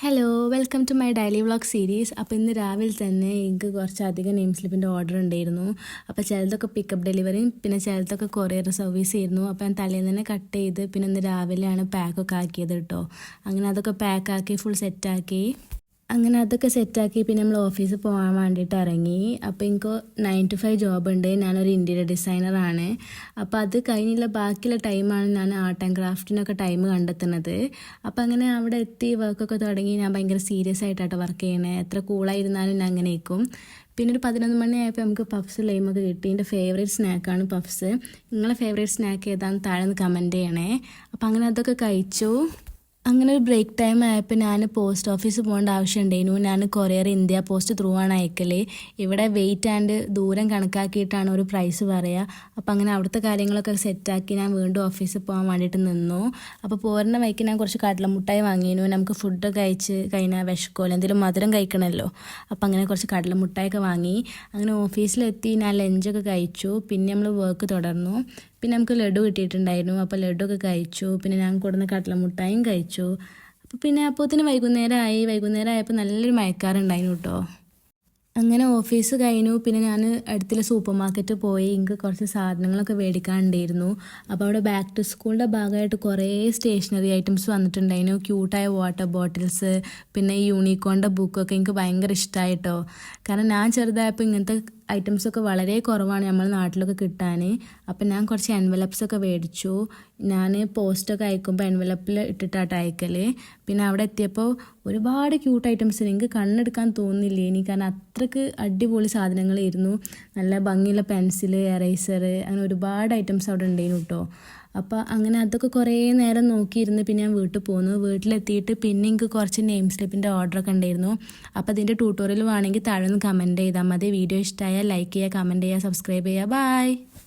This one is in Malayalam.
Hello welcome to my daily vlog series. അപ്പോൾ ഇന്ന് രാവിലെ തന്നെ എനിക്ക് കുറച്ചധികം നെയിം സ്ലിപ്പിൻ്റെ ഓർഡർ ഉണ്ടായിരുന്നു. അപ്പോൾ ചിലതൊക്കെ പിക്കപ്പ് ഡെലിവറിയും പിന്നെ ചിലതൊക്കെ കൊറിയർ സർവീസ് ആയിരുന്നു. അപ്പോൾ ഞാൻ തലേന്ന് തന്നെ കട്ട് ചെയ്ത് പിന്നെ ഇന്ന് രാവിലെയാണ് പാക്കൊക്കെ ആക്കിയത് കേട്ടോ. അങ്ങനെ അതൊക്കെ പാക്കാക്കി ഫുൾ സെറ്റാക്കി. അങ്ങനെ അതൊക്കെ സെറ്റാക്കി പിന്നെ നമ്മൾ ഓഫീസിൽ പോകാൻ വേണ്ടിയിട്ട് ഇറങ്ങി. അപ്പോൾ എനിക്ക് 9 to 5 ജോബ് ഉണ്ട്. ഞാനൊരു ഇൻറ്റീരിയർ ഡിസൈനറാണ്. അപ്പോൾ അത് കഴിഞ്ഞുള്ള ബാക്കിയുള്ള ടൈമാണ് ഞാൻ ആർട്ട് ആൻഡ് ക്രാഫ്റ്റിനൊക്കെ ടൈം കണ്ടെത്തുന്നത്. അപ്പോൾ അങ്ങനെ അവിടെ എത്തി വർക്കൊക്കെ തുടങ്ങി. ഞാൻ ഭയങ്കര സീരിയസ് ആയിട്ടാട്ടോ വർക്ക് ചെയ്യണേ. എത്ര കൂളായിരുന്നാലും ഞാൻ അങ്ങനെ ആയിരിക്കും. പിന്നെ ഒരു 11 മണിയായപ്പോൾ നമുക്ക് പഫ്സ് ലൈമൊക്കെ കിട്ടി. എൻ്റെ ഫേവറേറ്റ് സ്നാക്കാണ് പഫ്സ്. നിങ്ങളെ ഫേവറേറ്റ് സ്നാക്ക് ഏതാണെന്ന് താഴെ നിന്ന് കമൻറ്റ് ചെയ്യണേ. അപ്പോൾ അങ്ങനെ അതൊക്കെ കഴിച്ചു. അങ്ങനെ ഒരു ബ്രേക്ക് ടൈം ആയപ്പോൾ ഞാൻ പോസ്റ്റ് ഓഫീസിൽ പോകേണ്ട ആവശ്യം ഉണ്ടായിരുന്നു. ഞാൻ കൊറിയർ ഇന്ത്യ പോസ്റ്റ് ത്രൂ ആണ് അയക്കൽ. ഇവിടെ വെയിറ്റ് ആൻഡ് ദൂരം കണക്കാക്കിയിട്ടാണ് ഒരു പ്രൈസ് പറയുക. അപ്പോൾ അങ്ങനെ അവിടുത്തെ കാര്യങ്ങളൊക്കെ സെറ്റാക്കി ഞാൻ വീണ്ടും ഓഫീസിൽ പോകാൻ വേണ്ടിയിട്ട് നിന്നു. അപ്പോൾ പോരുന്ന വഴിക്ക് ഞാൻ കുറച്ച് കടലമുട്ടായി വാങ്ങിയിരുന്നു. നമുക്ക് ഫുഡ് കഴിച്ച് കഴിഞ്ഞാൽ വിശക്കുമല്ലോ, എന്തെങ്കിലും മധുരം കഴിക്കണമല്ലോ. അപ്പോൾ അങ്ങനെ കുറച്ച് കടലമുട്ടായൊക്കെ വാങ്ങി. അങ്ങനെ ഓഫീസിലെത്തി ഞാൻ ലഞ്ചൊക്കെ കഴിച്ചു. പിന്നെ നമ്മൾ വർക്ക് തുടർന്നു. പിന്നെ നമുക്ക് ലഡു കിട്ടിയിട്ടുണ്ടായിരുന്നു. അപ്പോൾ ലഡു ഒക്കെ കഴിച്ചു. പിന്നെ ഞാൻ കൊടുന്ന കടലമുട്ടായും കഴിച്ചു. അപ്പോൾ പിന്നെ അപ്പോഴത്തേന് വൈകുന്നേരം ആയപ്പോൾ നല്ലൊരു മഴക്കാറുണ്ടായിരുന്നു കേട്ടോ. അങ്ങനെ ഓഫീസ് കഴിഞ്ഞു. പിന്നെ ഞാൻ അടുത്തുള്ള സൂപ്പർ മാർക്കറ്റ് പോയി. എനിക്ക് കുറച്ച് സാധനങ്ങളൊക്കെ മേടിക്കാനുണ്ടായിരുന്നു. അപ്പോൾ അവിടെ ബാക്ക് ടു സ്കൂളിൻ്റെ ഭാഗമായിട്ട് കുറേ സ്റ്റേഷനറി ഐറ്റംസ് വന്നിട്ടുണ്ടായിരുന്നു. ക്യൂട്ടായ വാട്ടർ ബോട്ടിൽസ്, പിന്നെ ഈ യൂണിക്കോണിൻ്റെ ബുക്കൊക്കെ എനിക്ക് ഭയങ്കര ഇഷ്ടമായിട്ടോ. കാരണം ഞാൻ ചെറുതായപ്പോൾ ഇങ്ങനത്തെ ഐറ്റംസൊക്കെ വളരെ കുറവാണ് നമ്മുടെ നാട്ടിലൊക്കെ കിട്ടാൻ. അപ്പം ഞാൻ കുറച്ച് എൻവലപ്സൊക്കെ മേടിച്ചു. ഞാൻ പോസ്റ്റൊക്കെ അയക്കുമ്പോൾ എൻവലപ്പിൽ ഇട്ടിട്ടാണ് അയക്കൽ. പിന്നെ അവിടെ എത്തിയപ്പോൾ ഒരുപാട് ക്യൂട്ട് ഐറ്റംസ് എനിക്ക് കണ്ണെടുക്കാൻ തോന്നുന്നില്ല എനിക്ക്. കാരണം അത്രയ്ക്ക് അടിപൊളി സാധനങ്ങളായിരുന്നു. നല്ല ഭംഗിയുള്ള പെൻസിൽ, എറേസർ, അങ്ങനെ ഒരുപാട് ഐറ്റംസ് അവിടെ ഉണ്ടായിരുന്നു കേട്ടോ. അപ്പോൾ അങ്ങനെ അതൊക്കെ കുറേ നേരം നോക്കിയിരുന്ന് പിന്നെ ഞാൻ വീട്ടിൽ പോന്നു. വീട്ടിലെത്തിയിട്ട് പിന്നെ എനിക്ക് കുറച്ച് നെയിം സ്ലിപ്പിൻ്റെ ഓർഡറൊക്കെ ഉണ്ടായിരുന്നു. അപ്പോൾ അതിൻ്റെ ട്യൂട്ടോറിയൽ വേണമെങ്കിൽ താഴെ നിന്ന് കമൻറ്റ് ചെയ്താൽ മതി. വീഡിയോ ഇഷ്ടമായാൽ ലൈക്ക് ചെയ്യുക, കമൻറ്റ് ചെയ്യുക, സബ്സ്ക്രൈബ് ചെയ്യുക. ബൈ.